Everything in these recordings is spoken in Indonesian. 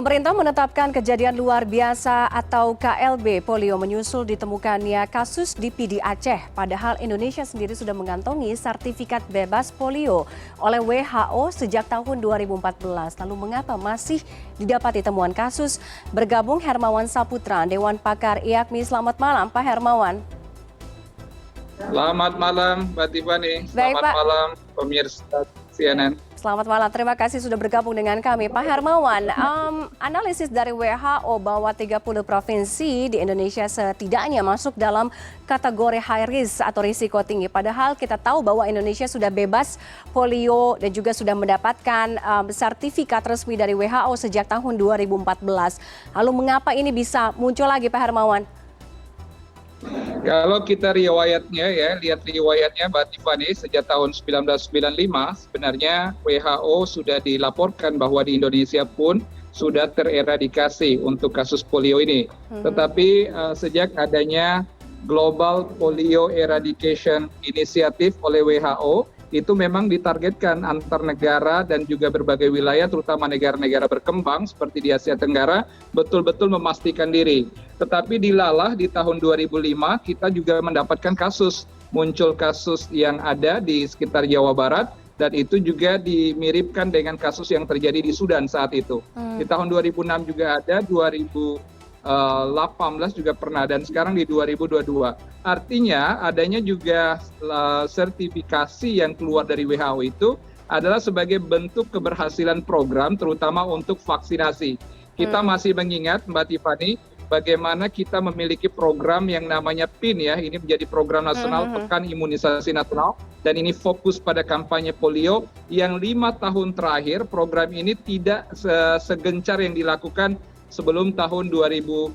Pemerintah menetapkan kejadian luar biasa atau KLB polio menyusul ditemukannya kasus di PD Aceh. Padahal Indonesia sendiri sudah mengantongi sertifikat bebas polio oleh WHO sejak tahun 2014. Lalu mengapa masih didapati temuan kasus? Bergabung Hermawan Saputra, Dewan Pakar IAKMI. Selamat malam Pak Hermawan. Selamat malam Mbak Tiffany, Baik, selamat Pak. malam pemirsa CNN. Selamat malam, terima kasih sudah bergabung dengan kami. Pak Hermawan, analisis dari WHO bahwa 30 provinsi di Indonesia setidaknya masuk dalam kategori high risk atau risiko tinggi. Padahal kita tahu bahwa Indonesia sudah bebas polio dan juga sudah mendapatkan sertifikat resmi dari WHO sejak tahun 2014. Lalu mengapa ini bisa muncul lagi Pak Hermawan? Kalau kita lihat riwayatnya Mbak Tiffany, sejak tahun 1995 sebenarnya WHO sudah dilaporkan bahwa di Indonesia pun sudah tereradikasi untuk kasus polio ini. Tetapi sejak adanya Global Polio Eradication Initiative oleh WHO, itu memang ditargetkan antar negara dan juga berbagai wilayah, terutama negara-negara berkembang seperti di Asia Tenggara, betul-betul memastikan diri. Tetapi dilalah di tahun 2005 kita juga mendapatkan muncul kasus yang ada di sekitar Jawa Barat, dan itu juga dimiripkan dengan kasus yang terjadi di Sudan saat itu. Di tahun 2006 juga ada, 2018 juga pernah, dan sekarang di 2022. Artinya adanya juga sertifikasi yang keluar dari WHO itu adalah sebagai bentuk keberhasilan program, terutama untuk vaksinasi. Kita masih mengingat Mbak Tiffany, bagaimana kita memiliki program yang namanya PIN ya, ini menjadi program nasional Pekan Imunisasi Nasional, dan ini fokus pada kampanye polio yang 5 tahun terakhir program ini tidak segencar yang dilakukan sebelum tahun 2017.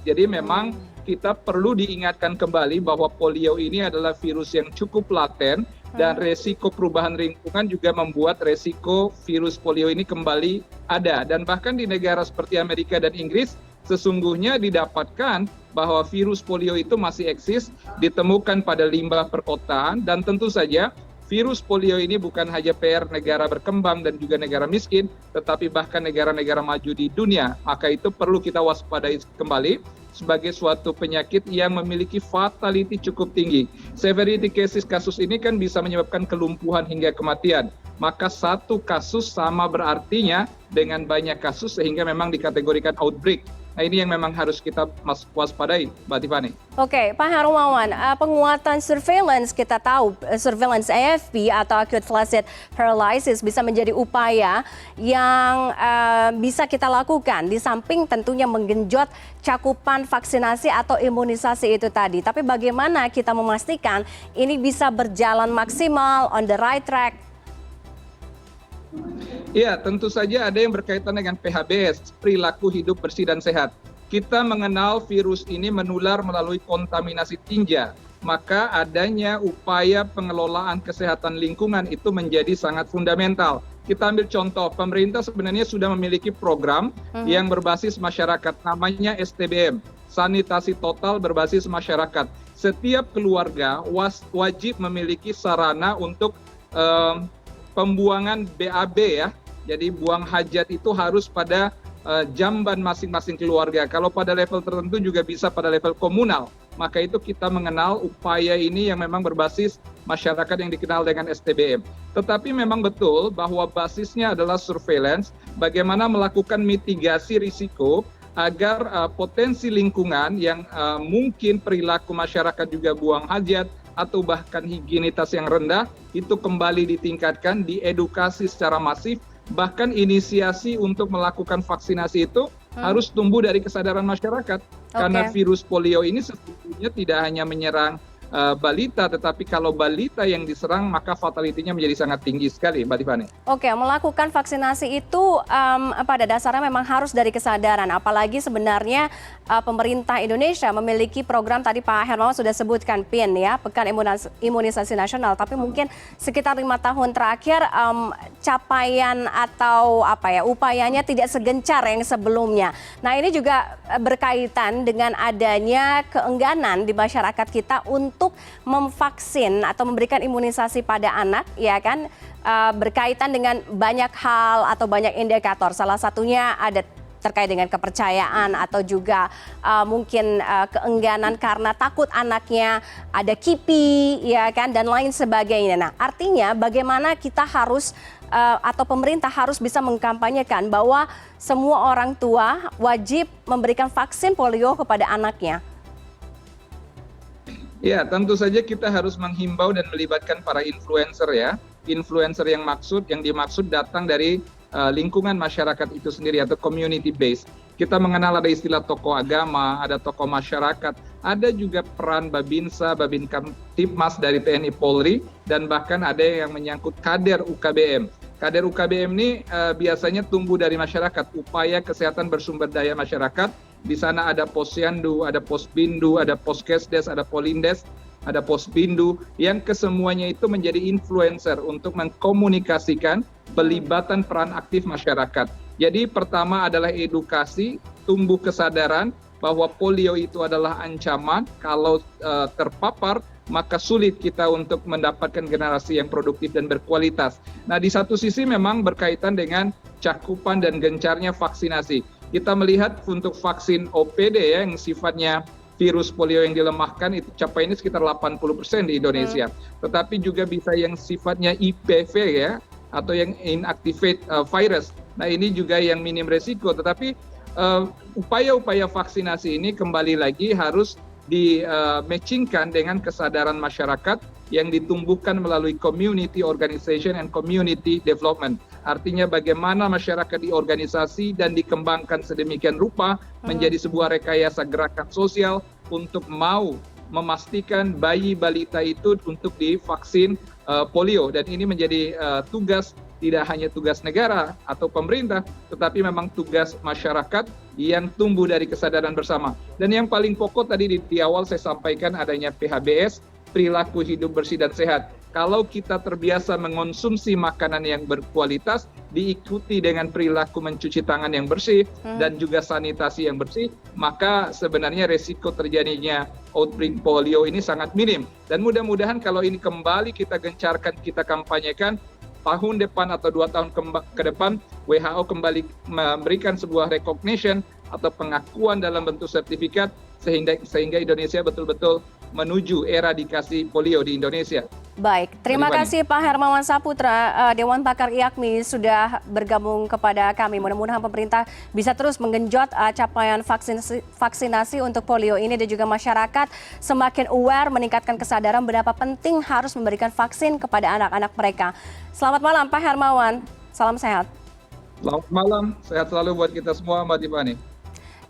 Jadi memang kita perlu diingatkan kembali bahwa polio ini adalah virus yang cukup laten, dan resiko perubahan lingkungan juga membuat resiko virus polio ini kembali ada. Dan bahkan di negara seperti Amerika dan Inggris, sesungguhnya didapatkan bahwa virus polio itu masih eksis, ditemukan pada limbah perkotaan, dan tentu saja virus polio ini bukan hanya PR negara berkembang dan juga negara miskin, tetapi bahkan negara-negara maju di dunia. Maka itu perlu kita waspadai kembali sebagai suatu penyakit yang memiliki fatality cukup tinggi. Severity cases kasus ini kan bisa menyebabkan kelumpuhan hingga kematian. Maka satu kasus sama berartinya dengan banyak kasus, sehingga memang dikategorikan outbreak. Nah, ini yang memang harus kita waspadai, Mbak Tiffany. Oke, Pak Hermawan, penguatan surveillance, kita tahu surveillance AFP atau acute flaccid paralysis bisa menjadi upaya yang bisa kita lakukan di samping tentunya menggenjot cakupan vaksinasi atau imunisasi itu tadi. Tapi bagaimana kita memastikan ini bisa berjalan maksimal, on the right track? Ya, tentu saja ada yang berkaitan dengan PHBS, perilaku hidup bersih dan sehat. Kita mengenal virus ini menular melalui kontaminasi tinja, maka adanya upaya pengelolaan kesehatan lingkungan itu menjadi sangat fundamental. Kita ambil contoh, pemerintah sebenarnya sudah memiliki program yang berbasis masyarakat, namanya STBM, sanitasi total berbasis masyarakat. Setiap keluarga wajib memiliki sarana untuk pembuangan BAB ya. Jadi buang hajat itu harus pada jamban masing-masing keluarga. Kalau pada level tertentu juga bisa pada level komunal. Maka itu kita mengenal upaya ini yang memang berbasis masyarakat yang dikenal dengan STBM. Tetapi memang betul bahwa basisnya adalah surveillance, bagaimana melakukan mitigasi risiko agar potensi lingkungan yang mungkin perilaku masyarakat juga buang hajat atau bahkan higienitas yang rendah itu kembali ditingkatkan, diedukasi secara masif. Bahkan inisiasi untuk melakukan vaksinasi itu harus tumbuh dari kesadaran masyarakat. Karena virus polio ini sebetulnya tidak hanya menyerang balita, tetapi kalau balita yang diserang maka fatality-nya menjadi sangat tinggi sekali, Mbak Tiffany. Oke, melakukan vaksinasi itu pada dasarnya memang harus dari kesadaran, apalagi sebenarnya pemerintah Indonesia memiliki program, tadi Pak Hermawan sudah sebutkan PIN ya, Pekan Imunisasi Nasional, tapi mungkin sekitar 5 tahun terakhir capaian atau upayanya tidak segencar yang sebelumnya. Nah, ini juga berkaitan dengan adanya keengganan di masyarakat kita untuk untuk memvaksin atau memberikan imunisasi pada anak, ya kan, berkaitan dengan banyak hal atau banyak indikator. Salah satunya ada terkait dengan kepercayaan atau juga mungkin keengganan karena takut anaknya ada KIPI, ya kan, dan lain sebagainya. Nah, artinya bagaimana kita harus atau pemerintah harus bisa mengkampanyekan bahwa semua orang tua wajib memberikan vaksin polio kepada anaknya. Ya, tentu saja kita harus menghimbau dan melibatkan para influencer ya. Influencer yang dimaksud datang dari lingkungan masyarakat itu sendiri atau community based. Kita mengenal ada istilah tokoh agama, ada tokoh masyarakat, ada juga peran Babinsa, Babin Kamtibmas dari TNI Polri, dan bahkan ada yang menyangkut kader UKBM. Kader UKBM ini biasanya tumbuh dari masyarakat, upaya kesehatan bersumber daya masyarakat. Di sana ada Posyandu, ada Posbindu, ada Poskesdes, ada Polindes, ada Posbindu, yang kesemuanya itu menjadi influencer untuk mengkomunikasikan pelibatan peran aktif masyarakat. Jadi pertama adalah edukasi, tumbuh kesadaran bahwa polio itu adalah ancaman, kalau terpapar maka sulit kita untuk mendapatkan generasi yang produktif dan berkualitas. Nah, di satu sisi memang berkaitan dengan cakupan dan gencarnya vaksinasi. Kita melihat untuk vaksin OPD ya, yang sifatnya virus polio yang dilemahkan itu capai ini sekitar 80% di Indonesia. Tetapi juga bisa yang sifatnya IPV ya, atau yang inactivate virus. Nah, ini juga yang minim resiko. Tetapi upaya-upaya vaksinasi ini kembali lagi harus di-matchingkan dengan kesadaran masyarakat yang ditumbuhkan melalui community organization and community development. Artinya bagaimana masyarakat diorganisasi dan dikembangkan sedemikian rupa menjadi sebuah rekayasa gerakan sosial untuk mau memastikan bayi balita itu untuk divaksin polio. Dan ini menjadi tugas, tidak hanya tugas negara atau pemerintah, tetapi memang tugas masyarakat yang tumbuh dari kesadaran bersama. Dan yang paling pokok tadi di awal saya sampaikan adanya PHBS, perilaku hidup bersih dan sehat. Kalau kita terbiasa mengonsumsi makanan yang berkualitas, diikuti dengan perilaku mencuci tangan yang bersih dan juga sanitasi yang bersih, maka sebenarnya resiko terjadinya outbreak polio ini sangat minim. Dan mudah-mudahan kalau ini kembali kita gencarkan, kita kampanyekan, tahun depan atau 2 tahun ke depan WHO kembali memberikan sebuah recognition atau pengakuan dalam bentuk sertifikat sehingga Indonesia betul-betul menuju eradikasi polio di Indonesia. Baik, terima kasih Pak Hermawan Saputra, Dewan Pakar IAKMI sudah bergabung kepada kami. Mudah-mudahan pemerintah bisa terus menggenjot capaian vaksinasi untuk polio ini dan juga masyarakat semakin aware, meningkatkan kesadaran berapa penting harus memberikan vaksin kepada anak-anak mereka. Selamat malam Pak Hermawan, salam sehat. Selamat malam, sehat selalu buat kita semua Mbak Tiffany.